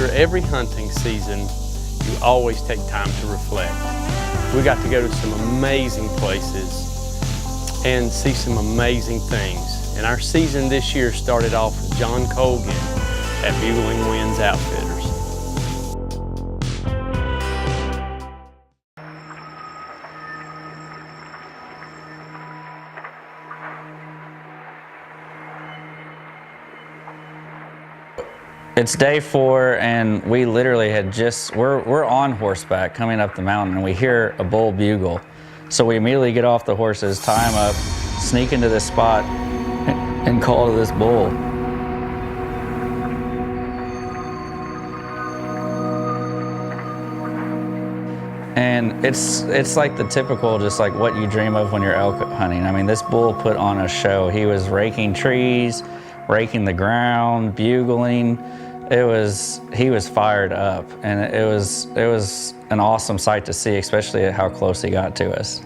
After every hunting season, you always take time to reflect. We got to go to some amazing places and see some amazing things. And our season this year started off with John Colgan at Bugling Winds Outfitters. It's day 4 and we literally had we're on horseback coming up the mountain and we hear a bull bugle. So we immediately get off the horses, tie them up, sneak into this spot and call to this bull. And it's like the typical, just like what you dream of when you're elk hunting. I mean, this bull put on a show. He was raking trees, raking the ground, bugling. He was fired up, and it was an awesome sight to see, especially at how close he got to us.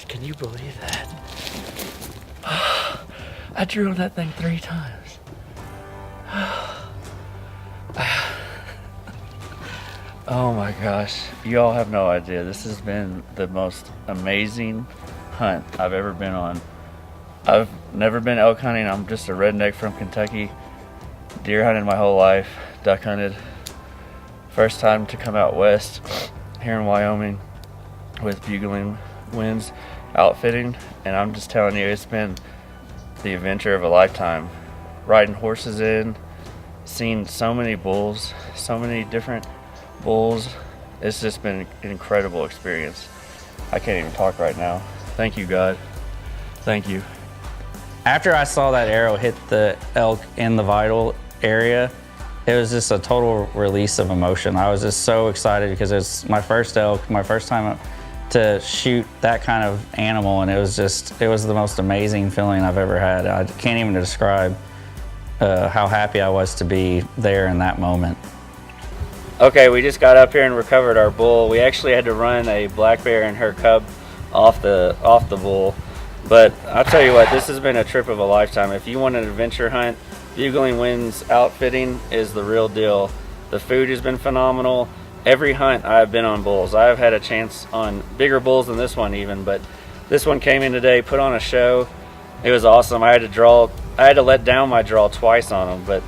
Can you believe that? I drew on that thing 3 times. Oh my gosh, you all have no idea. This has been the most amazing hunt I've ever been on. I've never been elk hunting. I'm just a redneck from Kentucky. Deer hunted my whole life, duck hunted. First time to come out west here in Wyoming with Bugling Winds Outfitting, and I'm just telling you, it's been the adventure of a lifetime. Riding horses in, seeing so many bulls, so many different bulls. It's just been an incredible experience. I can't even talk right now. Thank you, God. Thank you. After I saw that arrow hit the elk in the vital area, it was just a total release of emotion. I was just so excited because it's my first elk, my first time to shoot that kind of animal, and it was the most amazing feeling I've ever had. I can't even describe how happy I was to be there in that moment. Okay, we just got up here and recovered our bull. We actually had to run a black bear and her cub off the bull. But I'll tell you what, this has been a trip of a lifetime. If you want an adventure hunt, Bugling Winds Outfitting is the real deal. The food has been phenomenal. Every hunt I've been on bulls. I've had a chance on bigger bulls than this one even, but this one came in today, put on a show. It was awesome. I had to let down my draw twice on them, but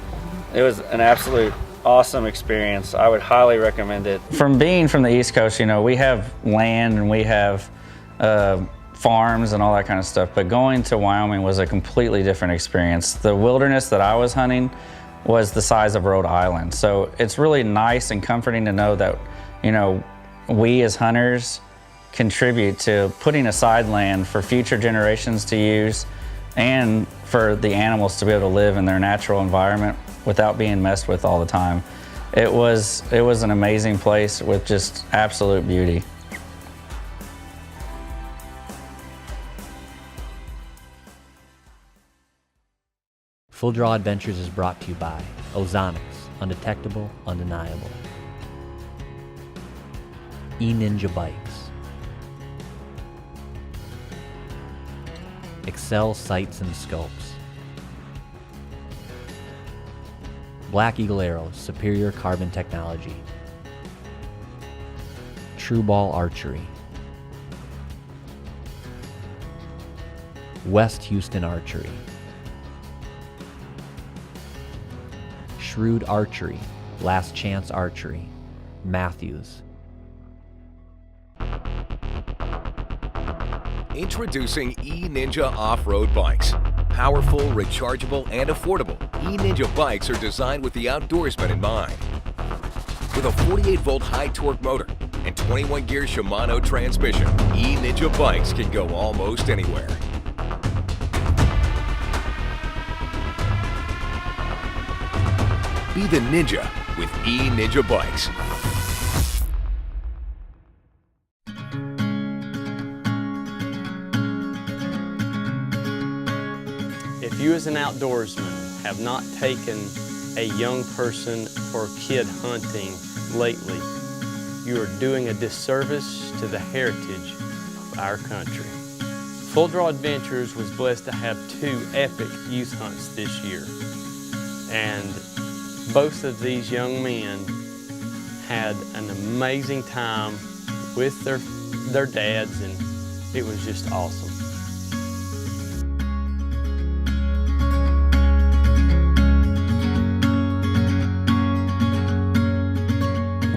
it was an absolute awesome experience. I would highly recommend it. From being from the East Coast, you know, we have land and we have farms and all that kind of stuff, but going to Wyoming was a completely different experience. The wilderness that I was hunting was the size of Rhode Island. So it's really nice and comforting to know that, you know, we as hunters contribute to putting aside land for future generations to use and for the animals to be able to live in their natural environment without being messed with all the time. It was an amazing place with just absolute beauty. Full Draw Adventures is brought to you by Ozonics, undetectable, undeniable. E-Ninja Bikes. Excel Sights and Scopes. Black Eagle Arrows, superior carbon technology. True Ball Archery. West Houston Archery. Shrewd Archery, Last Chance Archery, Matthews. Introducing E-Ninja off-road bikes. Powerful, rechargeable, and affordable, E-Ninja bikes are designed with the outdoorsman in mind. With a 48-volt high-torque motor and 21-gear Shimano transmission, E-Ninja bikes can go almost anywhere. Be the ninja with E-Ninja bikes. If you as an outdoorsman have not taken a young person or kid hunting lately, you are doing a disservice to the heritage of our country. Full Draw Adventures was blessed to have 2 epic youth hunts this year. And both of these young men had an amazing time with their dads, and it was just awesome.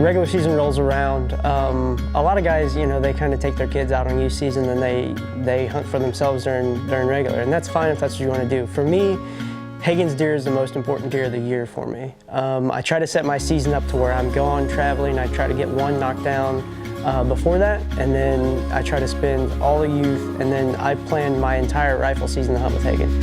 Regular season rolls around. A lot of guys, you know, they kind of take their kids out on youth season and they hunt for themselves during regular, and that's fine if that's what you want to do. For me, Hagen's deer is the most important deer of the year for me. I try to set my season up to where I'm gone traveling. I try to get one knocked down before that, and then I try to spend all the youth, and then I plan my entire rifle season to hunt with Hagen.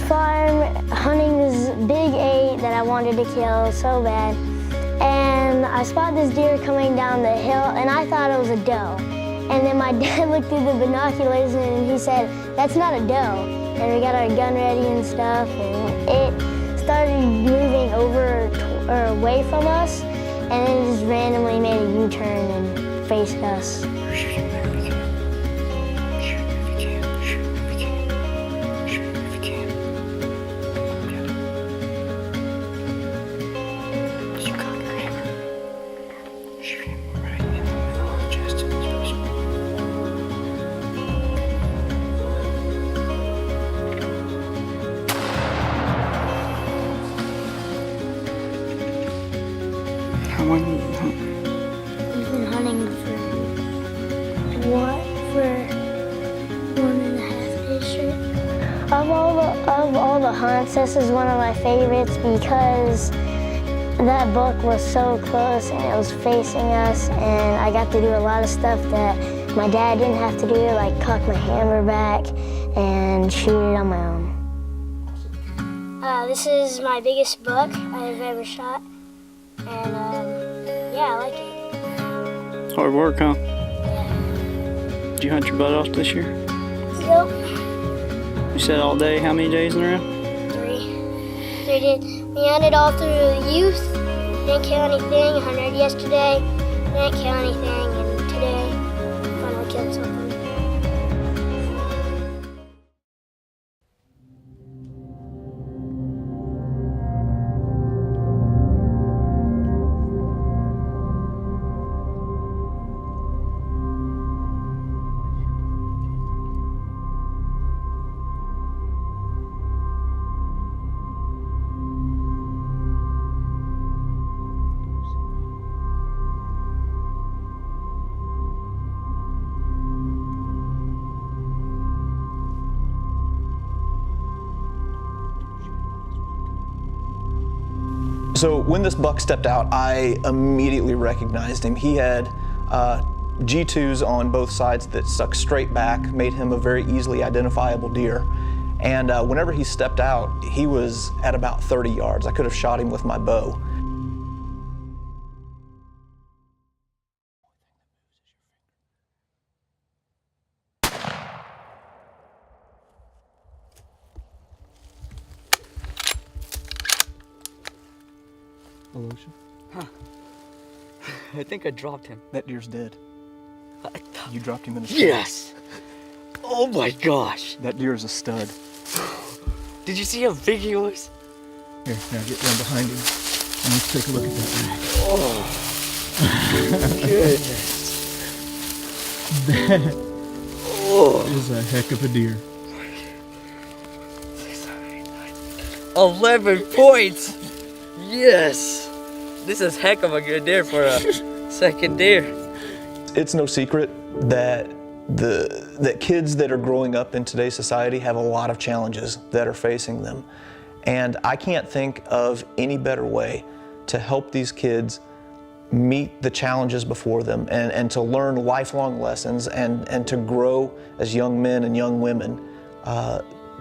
Farm hunting this big 8 that I wanted to kill so bad, and I spotted this deer coming down the hill, and I thought it was a doe. And then my dad looked through the binoculars and he said, "That's not a doe." And we got our gun ready and stuff, and it started moving over or away from us, and then it just randomly made a U-turn and faced us. How long have you hunted? We've been hunting for 1.5 days straight. Of all the hunts, this is one of my favorites because that buck was so close and it was facing us, and I got to do a lot of stuff that my dad didn't have to do, like cock my hammer back and shoot it on my own. This is my biggest buck I've ever shot, and yeah, I like it. Hard work, huh? Yeah. Did you hunt your butt off this year? Yep. You said all day. How many days in a row? 3. 3 did. We hunted all through the youth. Didn't kill anything. Hunted yesterday. Didn't kill anything. And today, finally killed something. So when this buck stepped out, I immediately recognized him. He had G2s on both sides that stuck straight back, made him a very easily identifiable deer. And whenever he stepped out, he was at about 30 yards. I could have shot him with my bow. Huh. I think I dropped him. That deer's dead. You dropped him in the Yes! Oh my gosh! That deer is a stud. Did you see how big he was? Here, now get down behind him and let's take a look at that rack. Oh, goodness. That It is a heck of a deer. 11 points! Yes! This is heck of a good deer for a second deer. It's no secret that that kids that are growing up in today's society have a lot of challenges that are facing them. And I can't think of any better way to help these kids meet the challenges before them and to learn lifelong lessons and to grow as young men and young women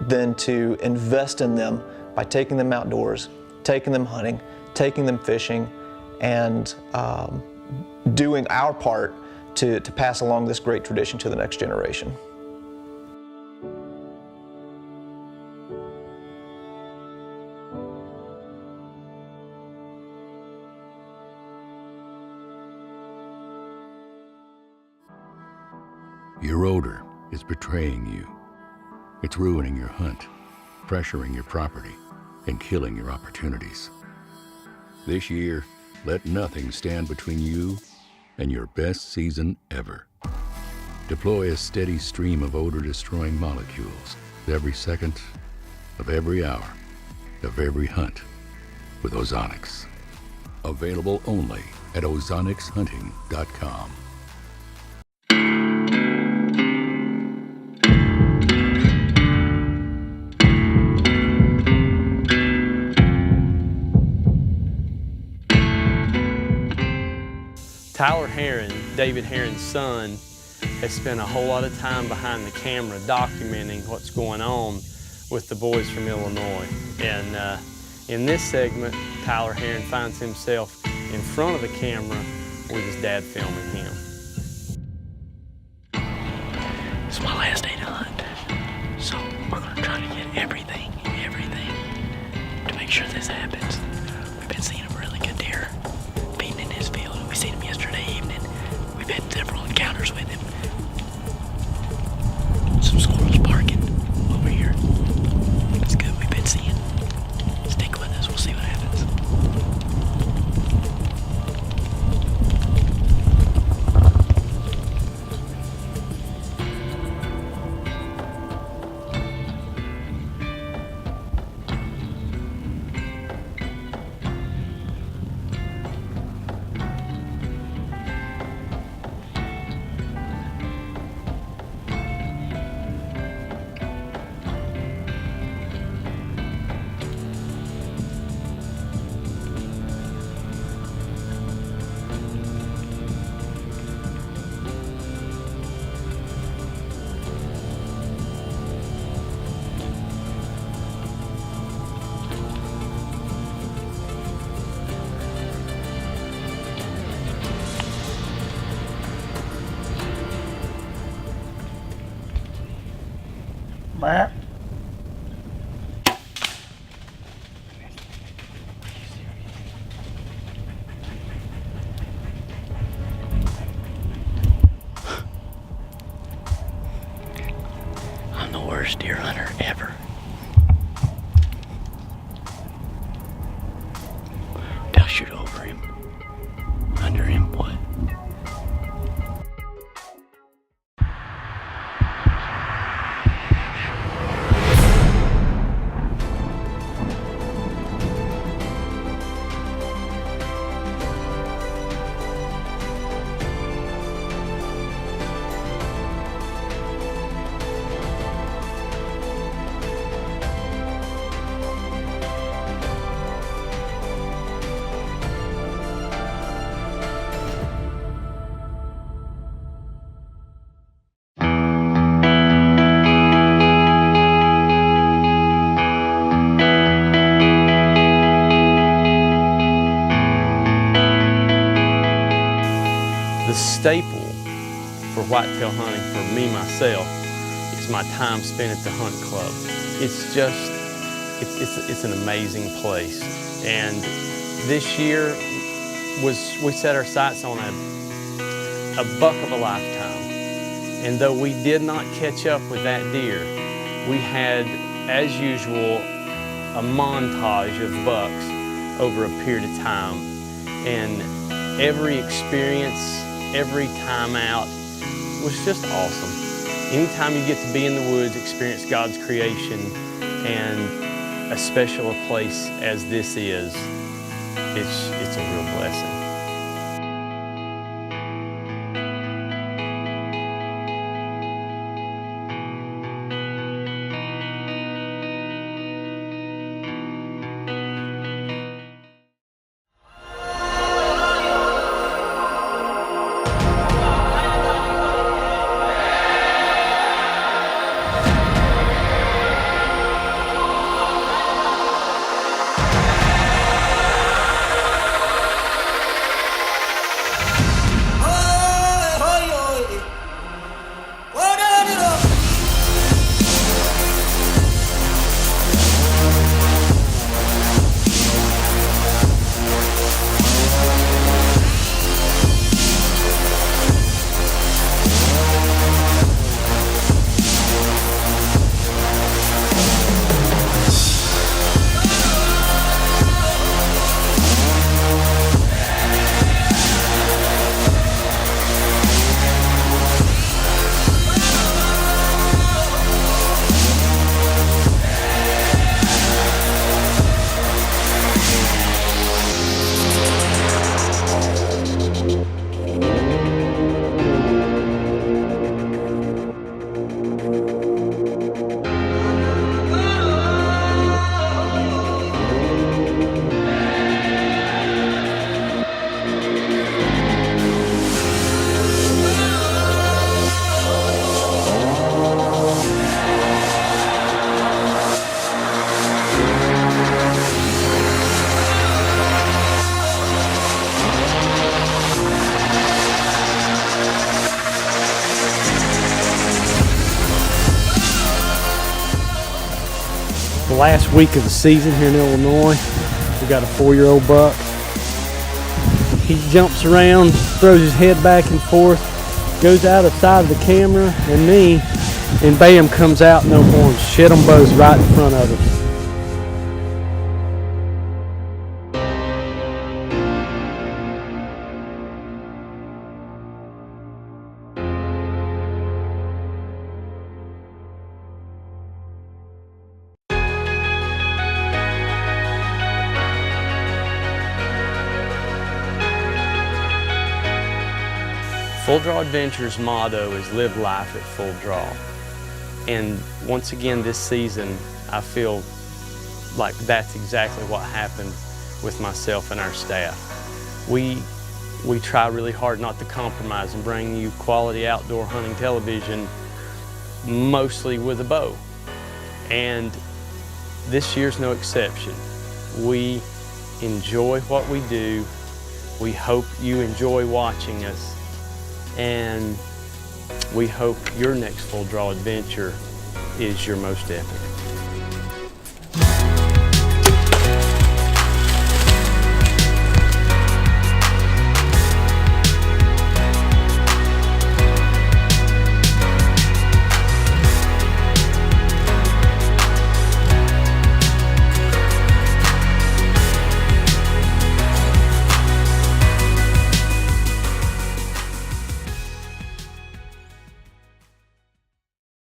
than to invest in them by taking them outdoors, taking them hunting, taking them fishing, and doing our part to pass along this great tradition to the next generation. Your odor is betraying you. It's ruining your hunt, pressuring your property, and killing your opportunities. This year, let nothing stand between you and your best season ever. Deploy a steady stream of odor-destroying molecules every second of every hour of every hunt with Ozonics. Available only at OzonicsHunting.com. Tyler Heron, David Heron's son, has spent a whole lot of time behind the camera documenting what's going on with the boys from Illinois. And in this segment, Tyler Heron finds himself in front of the camera with his dad filming him. It's my last day to hunt, so we're gonna try to get everything to make sure this happens. We've been seeing a really good deer feeding in his field. We seen him yesterday evening. We've had several encounters with him. Some squirrels barking over here. It's good. We've been seeing. Stick with us. We'll see what happens. Matt? I'm the worst deer hunter ever. I'll shoot over him. Under him, what? The staple for whitetail hunting for me, myself, is my time spent at the hunt club. It's just, it's an amazing place. And this year we set our sights on a buck of a lifetime. And though we did not catch up with that deer, we had, as usual, a montage of bucks over a period of time. And every experience, every time out was just awesome. Anytime you get to be in the woods, experience God's creation, and a special a place as this is, it's a real blessing. The last week of the season here in Illinois, we got a 4-year-old buck. He jumps around, throws his head back and forth, goes out of sight of the camera and me, and bam, comes out, no horns. Shit them both right in front of us. Full Draw Adventures' motto is live life at full draw. And once again this season, I feel like that's exactly what happened with myself and our staff. We try really hard not to compromise and bring you quality outdoor hunting television, mostly with a bow. And this year's no exception. We enjoy what we do. We hope you enjoy watching us. And we hope your next Full Draw adventure is your most epic.